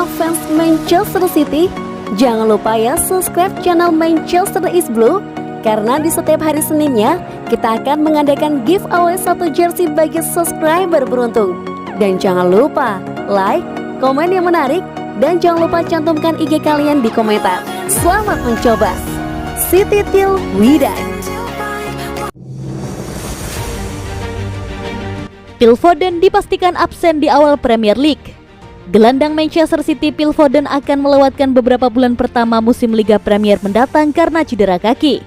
semua fans Manchester City, jangan lupa ya subscribe channel Manchester is Blue, karena di setiap hari Seninnya kita akan mengadakan giveaway 1 jersey bagi subscriber beruntung. Dan jangan lupa like, komen yang menarik, dan jangan lupa cantumkan IG kalian di komentar. Selamat mencoba. City till we die. Phil Foden dipastikan absen di awal Premier League. Gelandang Manchester City Phil Foden akan melewatkan beberapa bulan pertama musim Liga Premier mendatang karena cedera kaki.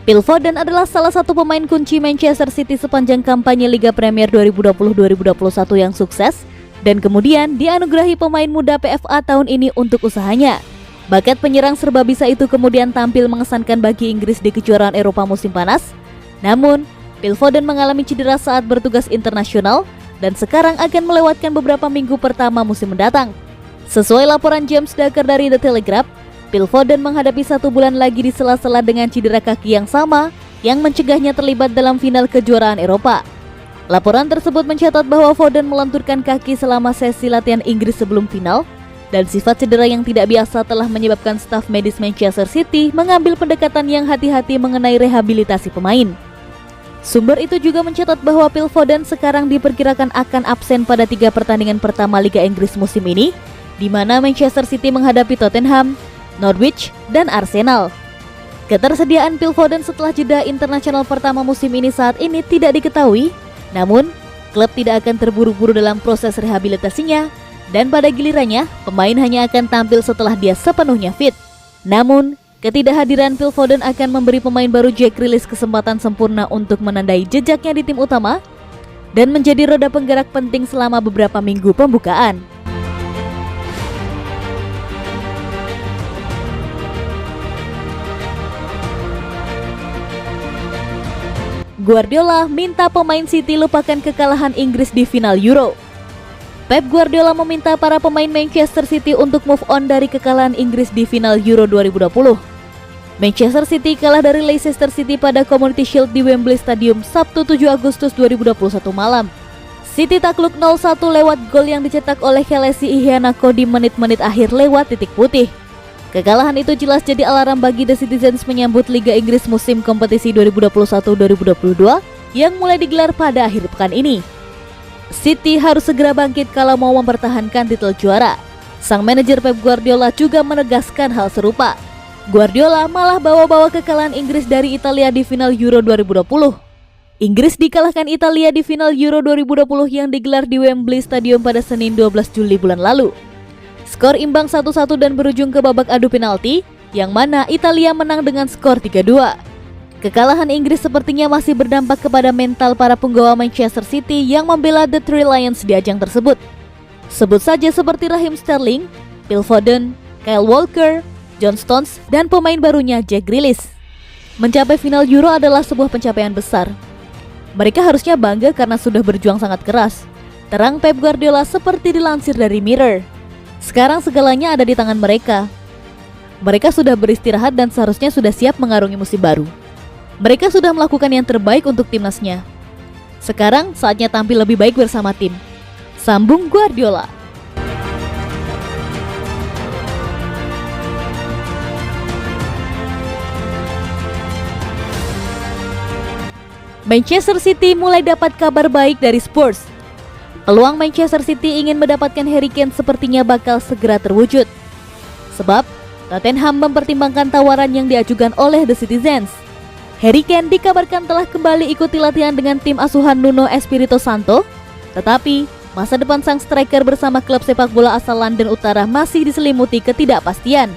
Phil Foden adalah salah satu pemain kunci Manchester City sepanjang kampanye Liga Premier 2020-2021 yang sukses dan kemudian dianugerahi pemain muda PFA tahun ini untuk usahanya. Bakat penyerang serba bisa itu kemudian tampil mengesankan bagi Inggris di kejuaraan Eropa musim panas. Namun, Phil Foden mengalami cedera saat bertugas internasional dan sekarang akan melewatkan beberapa minggu pertama musim mendatang. Sesuai laporan James Ducker dari The Telegraph, Phil Foden menghadapi 1 bulan lagi di sela-sela dengan cedera kaki yang sama yang mencegahnya terlibat dalam final kejuaraan Eropa. Laporan tersebut mencatat bahwa Foden melenturkan kaki selama sesi latihan Inggris sebelum final, dan sifat cedera yang tidak biasa telah menyebabkan staf medis Manchester City mengambil pendekatan yang hati-hati mengenai rehabilitasi pemain. Sumber itu juga mencatat bahwa Phil Foden sekarang diperkirakan akan absen pada 3 pertandingan pertama Liga Inggris musim ini, di mana Manchester City menghadapi Tottenham, Norwich, dan Arsenal. Ketersediaan Phil Foden setelah jeda internasional pertama musim ini saat ini tidak diketahui, namun klub tidak akan terburu-buru dalam proses rehabilitasinya, dan pada gilirannya pemain hanya akan tampil setelah dia sepenuhnya fit. Namun, ketidakhadiran Phil Foden akan memberi pemain baru Jack Grealish kesempatan sempurna untuk menandai jejaknya di tim utama dan menjadi roda penggerak penting selama beberapa minggu pembukaan. Guardiola minta pemain City lupakan kekalahan Inggris di final Euro. Pep Guardiola meminta para pemain Manchester City untuk move on dari kekalahan Inggris di final Euro 2020. Manchester City kalah dari Leicester City pada Community Shield di Wembley Stadium Sabtu 7 Agustus 2021 malam. City takluk 0-1 lewat gol yang dicetak oleh Kelechi Iheanacho di menit-menit akhir lewat titik putih. Kekalahan itu jelas jadi alarm bagi The Citizens menyambut Liga Inggris musim kompetisi 2021-2022 yang mulai digelar pada akhir pekan ini. City harus segera bangkit kalau mau mempertahankan titel juara. Sang manajer Pep Guardiola juga menegaskan hal serupa. Guardiola malah bawa-bawa kekalahan Inggris dari Italia di final Euro 2020. Inggris dikalahkan Italia di final Euro 2020 yang digelar di Wembley Stadium pada Senin 12 Juli bulan lalu. Skor imbang 1-1 dan berujung ke babak adu penalti, yang mana Italia menang dengan skor 3-2. Kekalahan Inggris sepertinya masih berdampak kepada mental para penggawa Manchester City yang membela The Three Lions di ajang tersebut. Sebut saja seperti Raheem Sterling, Phil Foden, Kyle Walker, John Stones, dan pemain barunya Jack Grealish. Mencapai final Euro adalah sebuah pencapaian besar. Mereka harusnya bangga karena sudah berjuang sangat keras. Terang Pep Guardiola seperti dilansir dari Mirror. Sekarang segalanya ada di tangan mereka. Mereka sudah beristirahat dan seharusnya sudah siap mengarungi musim baru. Mereka sudah melakukan yang terbaik untuk timnasnya. Sekarang saatnya tampil lebih baik bersama tim. Sambung Guardiola. Manchester City mulai dapat kabar baik dari Spurs. Peluang Manchester City ingin mendapatkan Harry Kane sepertinya bakal segera terwujud. Sebab Tottenham mempertimbangkan tawaran yang diajukan oleh The Citizens. Harry Kane dikabarkan telah kembali ikuti latihan dengan tim asuhan Nuno Espirito Santo, tetapi masa depan sang striker bersama klub sepak bola asal London Utara masih diselimuti ketidakpastian.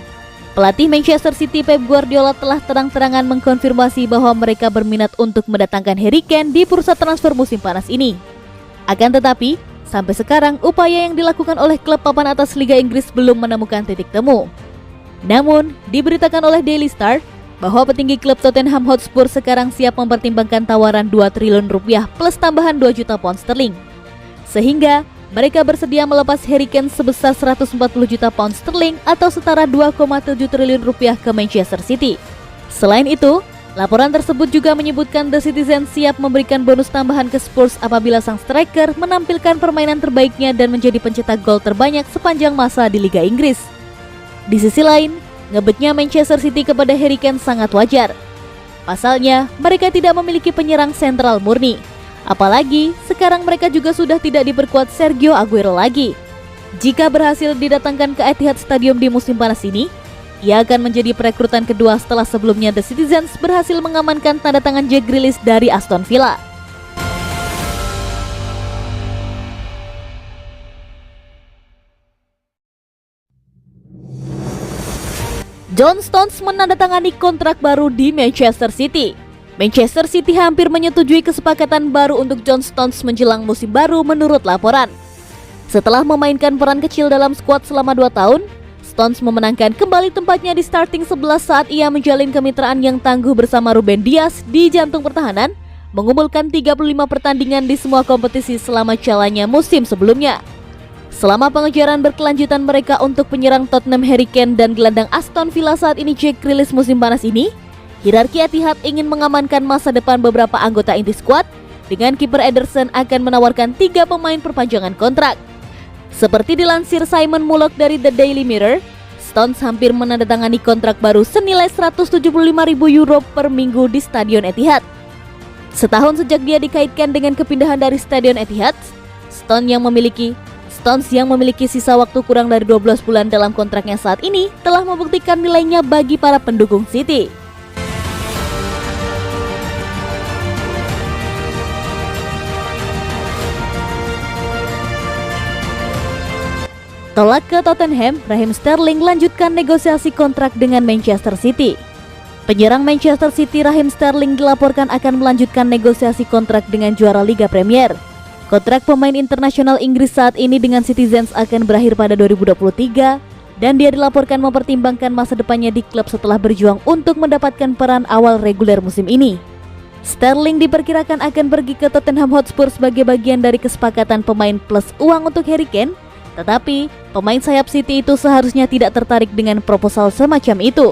Pelatih Manchester City Pep Guardiola telah terang-terangan mengkonfirmasi bahwa mereka berminat untuk mendatangkan Harry Kane di bursa transfer musim panas ini. Akan tetapi, sampai sekarang upaya yang dilakukan oleh klub papan atas Liga Inggris belum menemukan titik temu. Namun, diberitakan oleh Daily Star bahwa petinggi klub Tottenham Hotspur sekarang siap mempertimbangkan tawaran 2 triliun rupiah plus tambahan 2 juta pound sterling. Sehingga mereka bersedia melepas Harry Kane sebesar 140 juta pound sterling atau setara 2,7 triliun rupiah ke Manchester City. Selain itu, Laporan tersebut juga menyebutkan The Citizen siap memberikan bonus tambahan ke Spurs apabila sang striker menampilkan permainan terbaiknya dan menjadi pencetak gol terbanyak sepanjang masa di Liga Inggris. Di sisi lain, ngebetnya Manchester City kepada Harry Kane sangat wajar. Pasalnya, mereka tidak memiliki penyerang sentral murni. Apalagi, sekarang mereka juga sudah tidak diperkuat Sergio Aguero lagi. Jika berhasil didatangkan ke Etihad Stadium di musim panas ini, ia akan menjadi perekrutan kedua setelah sebelumnya The Citizens berhasil mengamankan tanda tangan Jack Grealish dari Aston Villa. John Stones menandatangani kontrak baru di Manchester City. Manchester City hampir menyetujui kesepakatan baru untuk John Stones menjelang musim baru menurut laporan. Setelah memainkan peran kecil dalam skuad selama 2 tahun, Stones memenangkan kembali tempatnya di starting 11 saat ia menjalin kemitraan yang tangguh bersama Ruben Dias di jantung pertahanan, mengumpulkan 35 pertandingan di semua kompetisi selama jalannya musim sebelumnya. Selama pengejaran berkelanjutan mereka untuk penyerang Tottenham Harry Kane dan gelandang Aston Villa saat ini Jack Grealish musim panas ini, hierarki Etihad ingin mengamankan masa depan beberapa anggota inti skuad dengan kiper Ederson akan menawarkan 3 pemain perpanjangan kontrak. Seperti dilansir Simon Mullock dari The Daily Mirror, Stones hampir menandatangani kontrak baru senilai 175.000 euro per minggu di Stadion Etihad. Setahun sejak dia dikaitkan dengan kepindahan dari Stadion Etihad, Stones yang memiliki sisa waktu kurang dari 12 bulan dalam kontraknya saat ini telah membuktikan nilainya bagi para pendukung City. Tolak ke Tottenham, Raheem Sterling lanjutkan negosiasi kontrak dengan Manchester City. Penyerang Manchester City Raheem Sterling dilaporkan akan melanjutkan negosiasi kontrak dengan juara Liga Premier. Kontrak pemain internasional Inggris saat ini dengan Citizens akan berakhir pada 2023 dan dia dilaporkan mempertimbangkan masa depannya di klub setelah berjuang untuk mendapatkan peran awal reguler musim ini. Sterling diperkirakan akan pergi ke Tottenham Hotspur sebagai bagian dari kesepakatan pemain plus uang untuk Harry Kane. Tetapi, pemain sayap City itu seharusnya tidak tertarik dengan proposal semacam itu.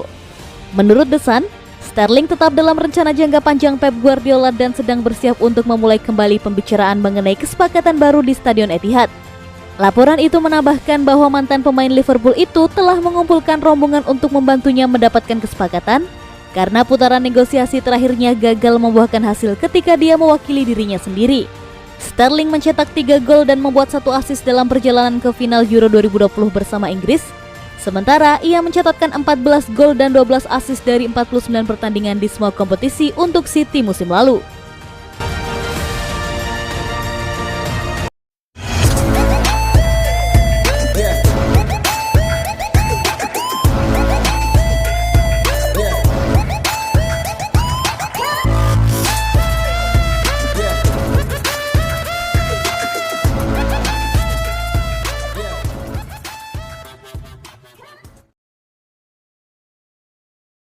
Menurut The Sun, Sterling tetap dalam rencana jangka panjang Pep Guardiola dan sedang bersiap untuk memulai kembali pembicaraan mengenai kesepakatan baru di Stadion Etihad. Laporan itu menambahkan bahwa mantan pemain Liverpool itu telah mengumpulkan rombongan untuk membantunya mendapatkan kesepakatan karena putaran negosiasi terakhirnya gagal membuahkan hasil ketika dia mewakili dirinya sendiri. Sterling mencetak 3 gol dan membuat 1 assist dalam perjalanan ke final Euro 2020 bersama Inggris. Sementara ia mencatatkan 14 gol dan 12 assist dari 49 pertandingan di semua kompetisi untuk City musim lalu.